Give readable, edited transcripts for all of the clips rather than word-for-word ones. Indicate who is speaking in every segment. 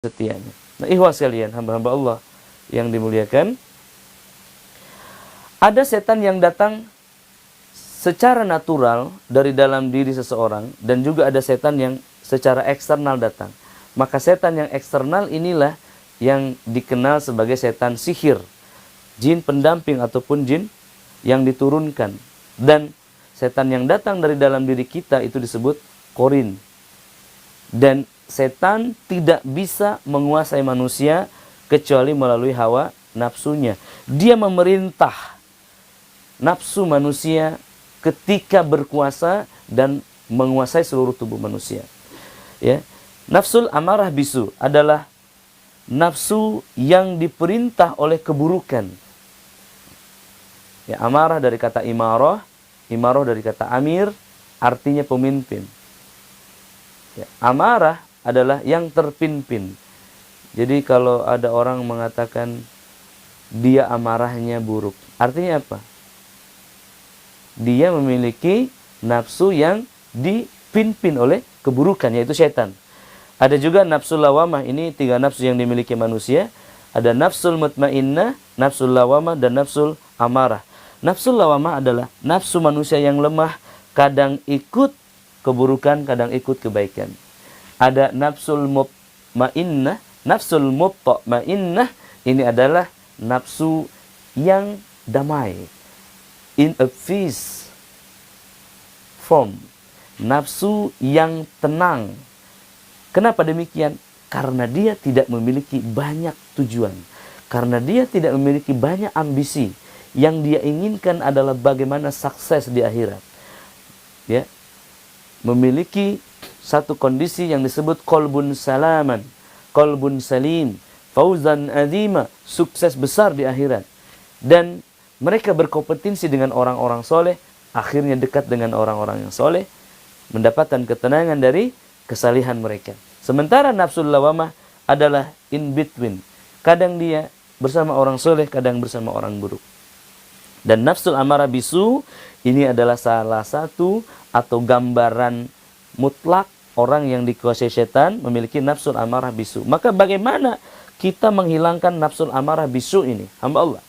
Speaker 1: setianya. Nah, ikhwas sekalian, hamba-hamba Allah yang dimuliakan, ada setan yang datang secara natural dari dalam diri seseorang, dan juga ada setan yang secara eksternal datang. Maka setan yang eksternal inilah yang dikenal sebagai setan sihir, jin pendamping ataupun jin yang diturunkan. Dan setan yang datang dari dalam diri kita itu disebut korin. Dan setan tidak bisa menguasai manusia kecuali melalui hawa nafsunya. Dia memerintah nafsu manusia ketika berkuasa dan menguasai seluruh tubuh manusia. Ya. Nafsul amarah bisu adalah nafsu yang diperintah oleh keburukan. Ya, amarah dari kata imarah, imarah dari kata amir, artinya pemimpin. Ya, amarah adalah yang terpimpin. Jadi kalau ada orang mengatakan dia amarahnya buruk, artinya apa? Dia memiliki nafsu yang dipimpin oleh keburukan, yaitu setan. Ada juga nafsul lawamah, ini 3 nafsu yang dimiliki manusia. Ada nafsul mutmainnah, nafsul lawamah, dan nafsul amarah. Nafsul lawamah adalah nafsu manusia yang lemah, kadang ikut keburukan, kadang ikut kebaikan. Ada nafsul mutmainnah, nafsul mutmainnah ini adalah nafsu yang damai, in a peace form, nafsu yang tenang. Kenapa demikian? Karena dia tidak memiliki banyak tujuan, karena dia tidak memiliki banyak ambisi. Yang dia inginkan adalah bagaimana sukses di akhirat. Ya, memiliki satu kondisi yang disebut qalbun salaman, qalbun salim, fauzan azima, sukses besar di akhirat. Dan mereka berkompetensi dengan orang-orang soleh, akhirnya dekat dengan orang-orang yang soleh, mendapatkan ketenangan dari kesalihan mereka. Sementara nafsul lawamah adalah in between. Kadang dia bersama orang soleh, kadang bersama orang buruk. Dan nafsul amarah bisu ini adalah salah satu atau gambaran mutlak orang yang dikuasai setan memiliki nafsul amarah bisu. Maka bagaimana kita menghilangkan nafsul amarah bisu ini? Hamba Allah,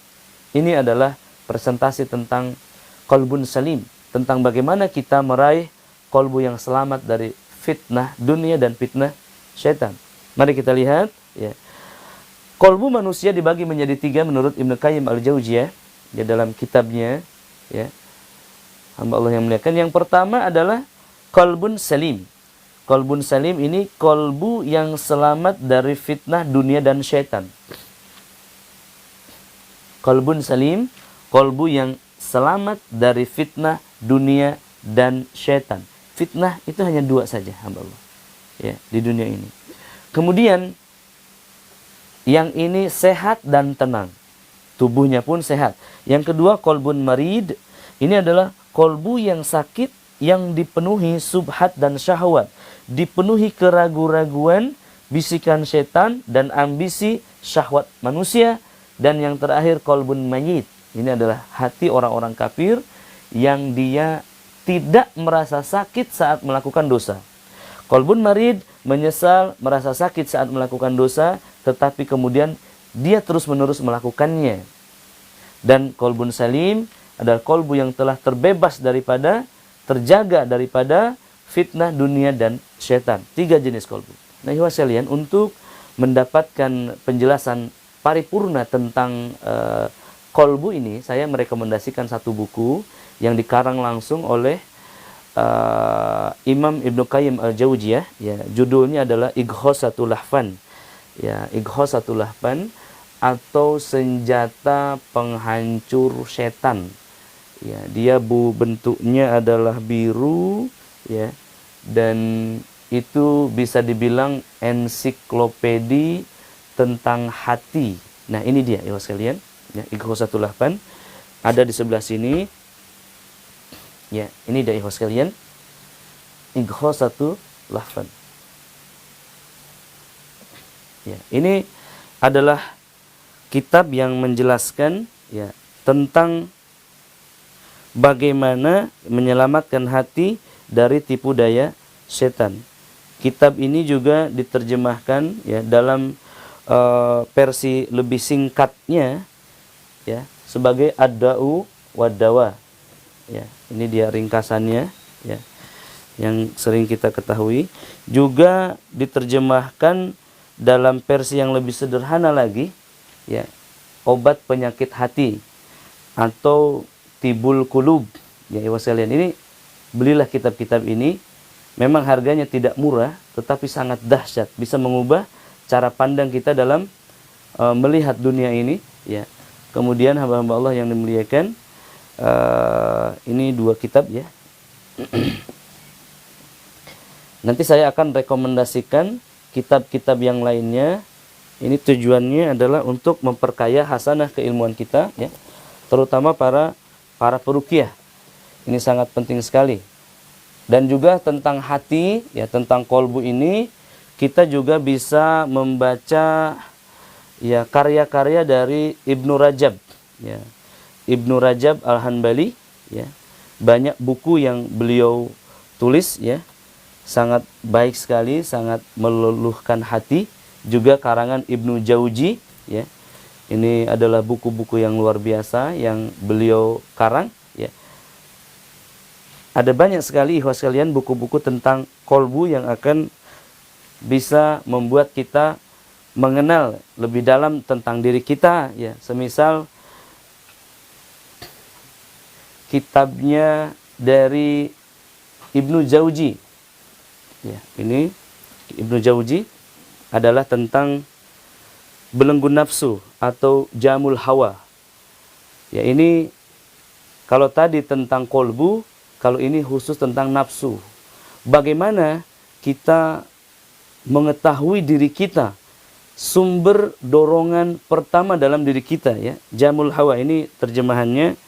Speaker 1: ini adalah presentasi tentang qalbun salim, tentang bagaimana kita meraih qalbu yang selamat dari fitnah dunia dan fitnah setan. Mari kita lihat, ya. Qalbu manusia dibagi menjadi 3 menurut Ibnu Qayyim al-Jauziyah, ya, dalam kitabnya, ya, hamba Allah yang muliakan. Yang pertama adalah qalbun salim. Qalbun salim ini qalbu yang selamat dari fitnah dunia dan setan. Qalbun salim, qalbu yang selamat dari fitnah dunia dan setan. Fitnah itu hanya 2 saja, hamba Allah, ya, di dunia ini. Kemudian yang ini sehat dan tenang, tubuhnya pun sehat. Yang kedua qalbun marid, ini adalah qalbu yang sakit, yang dipenuhi subhat dan syahwat, dipenuhi keraguan-raguan, bisikan setan dan ambisi syahwat manusia. Dan yang terakhir qalbun mayyit, ini adalah hati orang-orang kafir yang dia tidak merasa sakit saat melakukan dosa. Qalbun marid menyesal, merasa sakit saat melakukan dosa, tetapi kemudian dia terus-menerus melakukannya. Dan qalbun salim adalah qalbu yang telah terbebas daripada, terjaga daripada fitnah dunia dan setan. 3 jenis qalbu. Nah, ikhwas sekalian, untuk mendapatkan penjelasan paripurna tentang qalbu ini, saya merekomendasikan satu buku yang dikarang langsung oleh Imam Ibnu Qayyim al-Jauziyah, ya, judulnya adalah Ighosatul Lahfan. Ya, Ighosatul Lahfan atau senjata penghancur setan. Ya, dia bentuknya adalah biru, ya, dan itu bisa dibilang ensiklopedi tentang hati. Nah, ini dia, ya sekalian, ya, Ighosatul Lahfan ada di sebelah sini. Ya, ini dia, ikhwas sekalian, Ighosatul Lahfan. Ya, ini adalah kitab yang menjelaskan, ya, tentang bagaimana menyelamatkan hati dari tipu daya setan. kitab ini juga diterjemahkan ya dalam versi lebih singkatnya ya sebagai Ad-Da'u wad-Dawa. Ya, ini dia ringkasannya ya yang sering kita ketahui. Juga diterjemahkan dalam versi yang lebih sederhana lagi ya, obat penyakit hati atau Tibul Qulub. Ya, ikhwas sekalian, ini belilah kitab-kitab ini. Memang harganya tidak murah, tetapi sangat dahsyat, bisa mengubah cara pandang kita dalam melihat dunia ini ya. Kemudian hamba-hamba Allah yang dimuliakan, ini 2 kitab ya. Nanti saya akan rekomendasikan kitab-kitab yang lainnya. Ini tujuannya adalah untuk memperkaya hasanah keilmuan kita ya, terutama para peruqyah. Ini sangat penting sekali. Dan juga tentang hati ya, tentang kolbu ini kita juga bisa membaca ya karya-karya dari Ibnu Rajab ya. Ibnu Rajab Al-Hanbali ya. Banyak buku yang beliau tulis ya. Sangat baik sekali, sangat meluluhkan hati. Juga karangan Ibnu Jauzi ya. Ini adalah buku-buku yang luar biasa yang beliau karang ya. Ada banyak sekali ikhwas sekalian buku-buku tentang kolbu yang akan bisa membuat kita mengenal lebih dalam tentang diri kita ya. Semisal kitabnya dari Ibnu Jauzi ya, ini Ibnu Jauzi adalah tentang belenggu nafsu atau jamul hawa ya. Ini kalau tadi tentang kolbu, kalau ini khusus tentang nafsu. Bagaimana kita mengetahui diri kita, sumber dorongan pertama dalam diri kita ya. Jamul hawa ini terjemahannya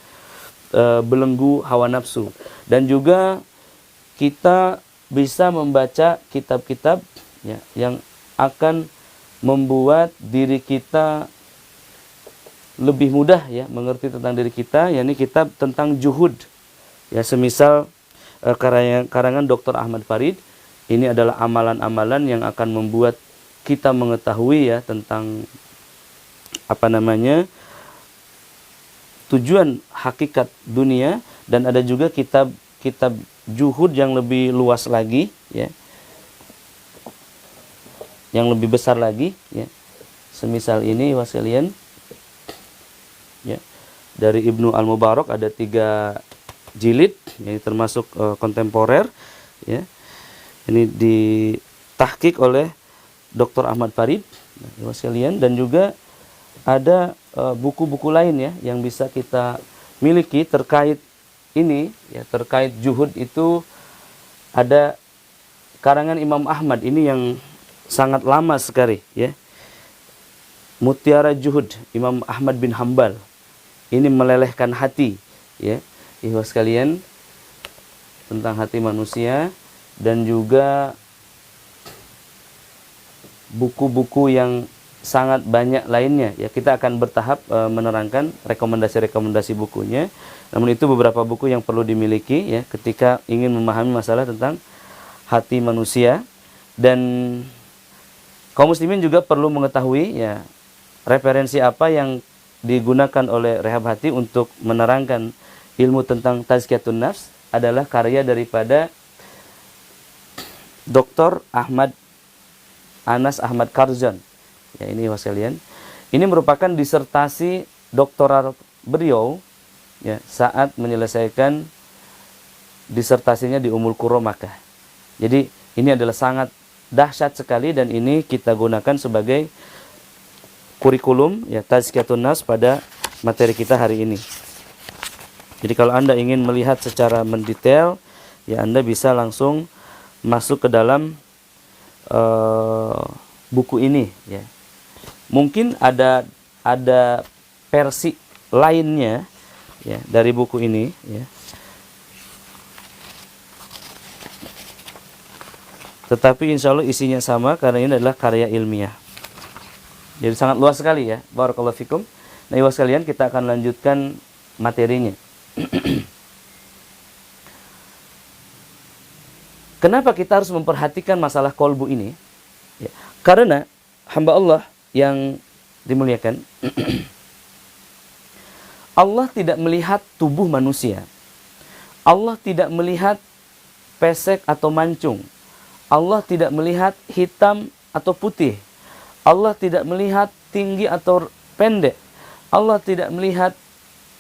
Speaker 1: belenggu hawa nafsu. Dan juga kita bisa membaca kitab-kitab ya, yang akan membuat diri kita lebih mudah ya mengerti tentang diri kita, yakni kitab tentang juhud. Ya, semisal karangan Dr. Ahmad Farid, ini adalah amalan-amalan yang akan membuat kita mengetahui ya tentang apa namanya tujuan hakikat dunia. Dan ada juga kitab juhud yang lebih luas lagi ya, yang lebih besar lagi ya. Semisal ini wasilien ya, dari Ibnu Al-Mubarak ada 3 jilid, ini termasuk kontemporer ya. Ini ditahqiq oleh Dr. Ahmad Farid wasilien. Dan juga ada buku-buku lain ya yang bisa kita miliki terkait ini ya, terkait juhud. Itu ada karangan Imam Ahmad, ini yang sangat lama sekali ya, Mutiara Juhud Imam Ahmad bin Hambal. Ini melelehkan hati ya, ikhwas sekalian, tentang hati manusia. Dan juga buku-buku yang sangat banyak lainnya ya. Kita akan bertahap menerangkan rekomendasi-rekomendasi bukunya. Namun itu beberapa buku yang perlu dimiliki ya ketika ingin memahami masalah tentang hati manusia. Dan kaum muslimin juga perlu mengetahui ya referensi apa yang digunakan oleh Rehab Hati untuk menerangkan ilmu tentang tazkiyatun nafs adalah karya daripada Dr. Anas Ahmad Karzon. Ya, ini wasilien. Ini merupakan disertasi doktoral beliau ya saat menyelesaikan disertasinya di Ummul Qura Makkah. Jadi ini adalah sangat dahsyat sekali, dan ini kita gunakan sebagai kurikulum ya tazkiyatun nafs pada materi kita hari ini. Jadi kalau Anda ingin melihat secara mendetail ya, Anda bisa langsung masuk ke dalam buku ini ya. Mungkin ada versi lainnya ya dari buku ini ya. Tetapi insya Allah isinya sama karena ini adalah karya ilmiah. Jadi sangat luas sekali ya. Barakallahu fikum. Nah, ikhwas sekalian, kita akan lanjutkan materinya. Kenapa kita harus memperhatikan masalah kolbu ini? Ya, karena hamba Allah yang dimuliakan, Allah tidak melihat tubuh manusia. Allah tidak melihat pesek atau mancung. Allah tidak melihat hitam atau putih. Allah tidak melihat tinggi atau pendek. Allah tidak melihat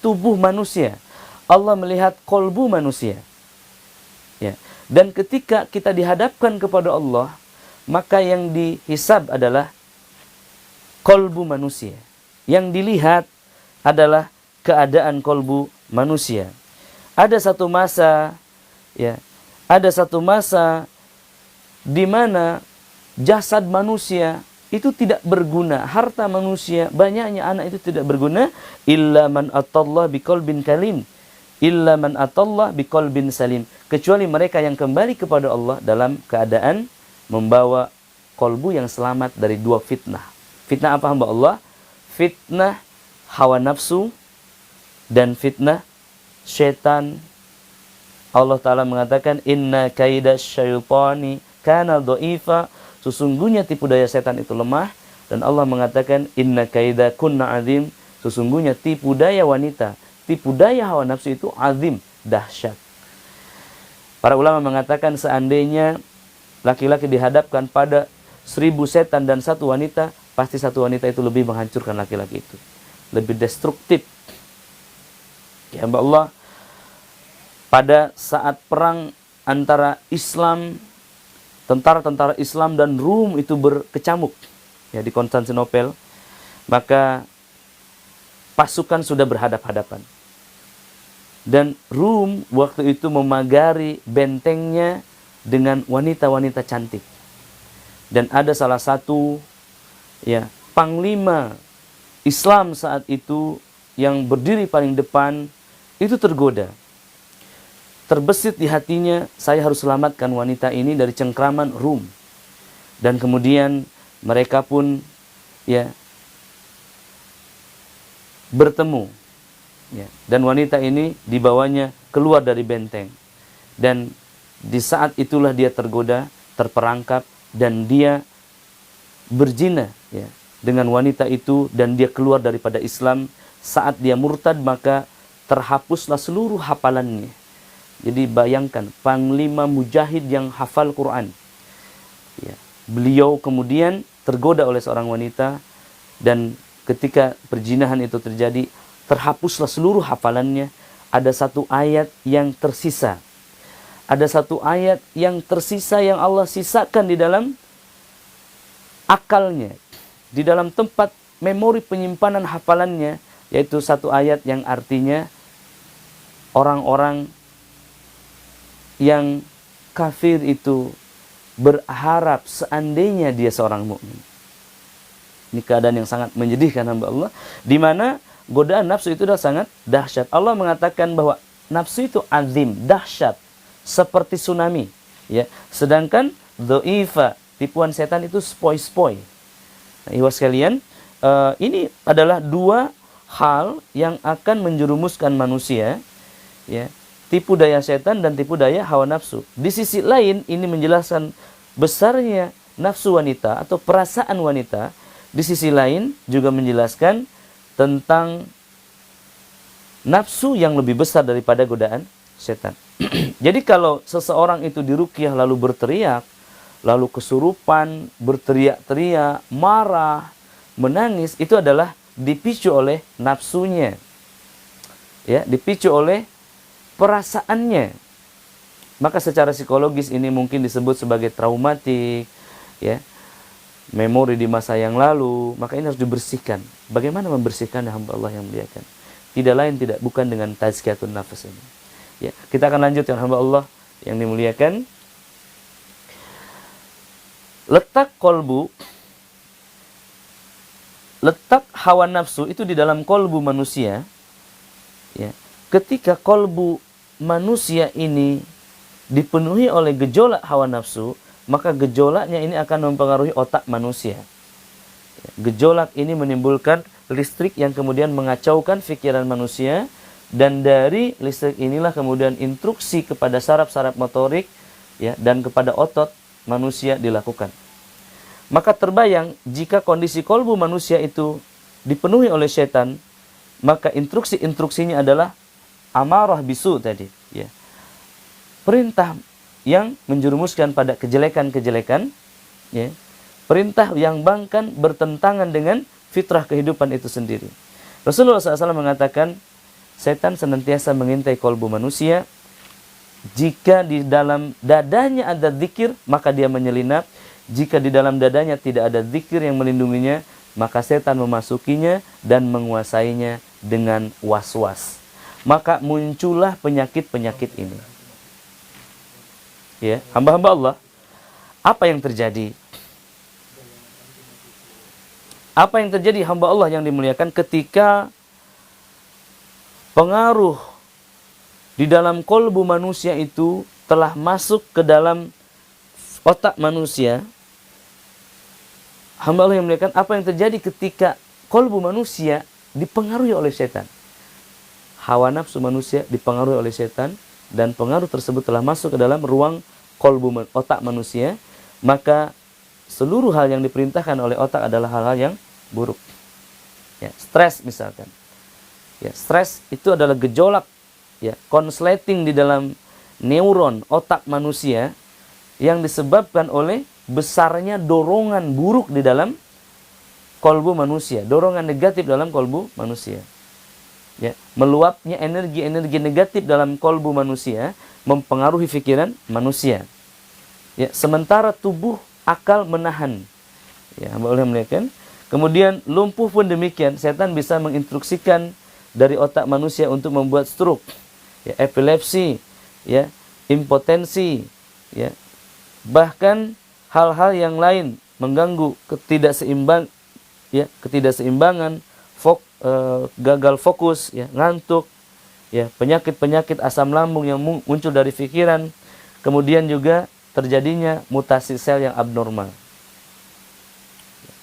Speaker 1: tubuh manusia. Allah melihat kolbu manusia. Ya. Dan ketika kita dihadapkan kepada Allah, maka yang dihisab adalah kolbu manusia. Yang dilihat adalah keadaan kolbu manusia. Ada satu masa, ya, ada satu masa di mana jasad manusia itu tidak berguna, harta manusia, banyaknya anak itu tidak berguna, illa man atallah biqalbin kalim, illa man atallah biqalbin salim, kecuali mereka yang kembali kepada Allah dalam keadaan membawa kolbu yang selamat dari dua fitnah. Fitnah apa hamba Allah? Fitnah hawa nafsu dan fitnah syaitan. Allah Ta'ala mengatakan, inna kaida syaitani kana dha'ifa, sesungguhnya tipu daya setan itu lemah. Dan Allah mengatakan, inna kaida kunna azim, sesungguhnya tipu daya wanita, tipu daya hawa nafsu itu azim, dahsyat. Para ulama mengatakan seandainya laki-laki dihadapkan pada 1000 setan dan 1 wanita, pasti 1 wanita itu lebih menghancurkan laki-laki itu, lebih destruktif. Ya hamba Allah, pada saat perang antara Islam, tentara-tentara Islam dan Rum itu berkecamuk, ya, di Konstantinopel, maka pasukan sudah berhadap-hadapan. Dan Rum waktu itu memagari bentengnya dengan wanita-wanita cantik. Dan ada salah satu, ya, panglima Islam saat itu yang berdiri paling depan itu tergoda. Terbesit di hatinya, saya harus selamatkan wanita ini dari cengkraman Rum. Dan kemudian mereka pun, ya, bertemu, ya, dan wanita ini dibawanya keluar dari benteng. Dan di saat itulah dia tergoda, terperangkap, dan dia berzina, ya, dengan wanita itu, dan dia keluar daripada Islam. Saat dia murtad, maka terhapuslah seluruh hafalannya. Jadi bayangkan, panglima mujahid yang hafal Quran, ya, beliau kemudian tergoda oleh seorang wanita, dan ketika perzinahan itu terjadi, terhapuslah seluruh hafalannya. Ada satu ayat yang tersisa. Ada satu ayat yang tersisa yang Allah sisakan di dalam akalnya, di dalam tempat memori penyimpanan hafalannya, yaitu satu ayat yang artinya orang-orang yang kafir itu berharap seandainya dia seorang mukmin. Ini keadaan yang sangat menyedihkan hamba Allah, di mana godaan nafsu itu adalah sangat dahsyat. Allah mengatakan bahwa nafsu itu azim, dahsyat, seperti tsunami, ya. Sedangkan dha'ifa, tipuan setan itu spoi-spoi. Nah, ikhwah sekalian, ini adalah dua hal yang akan menjerumuskan manusia, ya, tipu daya setan dan tipu daya hawa nafsu. Di sisi lain, ini menjelaskan besarnya nafsu wanita atau perasaan wanita. Di sisi lain juga menjelaskan tentang nafsu yang lebih besar daripada godaan setan. Jadi kalau seseorang itu diruqyah lalu berteriak, lalu kesurupan, berteriak-teriak, marah, menangis, itu adalah dipicu oleh nafsunya, ya, dipicu oleh perasaannya. Maka secara psikologis ini mungkin disebut sebagai traumatik, ya, memori di masa yang lalu. Maka ini harus dibersihkan. Bagaimana membersihkan, hamba Allah yang muliakan? Tidak lain bukan dengan tazkiyatun nafas ini. Ya, kita akan lanjutkan hamba Allah yang dimuliakan. Letak kolbu, letak hawa nafsu itu di dalam kolbu manusia, ya. Ketika kolbu manusia ini dipenuhi oleh gejolak hawa nafsu, maka gejolaknya ini akan mempengaruhi otak manusia. Gejolak ini menimbulkan listrik yang kemudian mengacaukan pikiran manusia, dan dari listrik inilah kemudian instruksi kepada saraf-saraf motorik ya, dan kepada otot manusia dilakukan. Maka terbayang jika kondisi kolbu manusia itu dipenuhi oleh setan, maka instruksinya adalah amarah bisu tadi, ya. Perintah yang menjerumuskan pada kejelekan-kejelekan, ya. Perintah yang bahkan bertentangan dengan fitrah kehidupan itu sendiri. Rasulullah SAW mengatakan, setan senantiasa mengintai kolbu manusia. Jika di dalam dadanya ada zikir, maka dia menyelinap. Jika di dalam dadanya tidak ada zikir yang melindunginya, maka setan memasukinya dan menguasainya dengan was-was. Maka muncullah penyakit-penyakit ini. Ya, hamba-hamba Allah, apa yang terjadi? Apa yang terjadi hamba Allah yang dimuliakan ketika pengaruh di dalam kolbu manusia itu telah masuk ke dalam otak manusia? Hamba Allah yang dimuliakan, apa yang terjadi ketika kolbu manusia dipengaruhi oleh setan? Hawa nafsu manusia dipengaruhi oleh setan, dan pengaruh tersebut telah masuk ke dalam ruang kolbu otak manusia, maka seluruh hal yang diperintahkan oleh otak adalah hal-hal yang buruk. Ya, stres misalkan. Ya, stres itu adalah gejolak, ya, konsleting di dalam neuron otak manusia yang disebabkan oleh besarnya dorongan buruk di dalam kolbu manusia, dorongan negatif dalam kolbu manusia. Ya, meluapnya energi-energi negatif dalam kolbu manusia mempengaruhi pikiran manusia. Ya, sementara tubuh akal menahan. Ya, boleh melihatkan. Kemudian lumpuh pun demikian, setan bisa menginstruksikan dari otak manusia untuk membuat stroke, ya, epilepsi, ya, impotensi, ya, bahkan hal-hal yang lain mengganggu ketidakseimbangan, gagal fokus, ya, ngantuk, ya, penyakit-penyakit asam lambung yang muncul dari pikiran, kemudian juga terjadinya mutasi sel yang abnormal,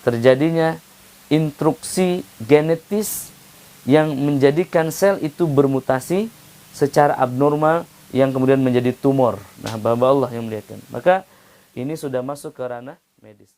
Speaker 1: terjadinya instruksi genetis yang menjadikan sel itu bermutasi secara abnormal yang kemudian menjadi tumor. Nah, hamba Allah yang melihatkan. Maka ini sudah masuk ke ranah medis.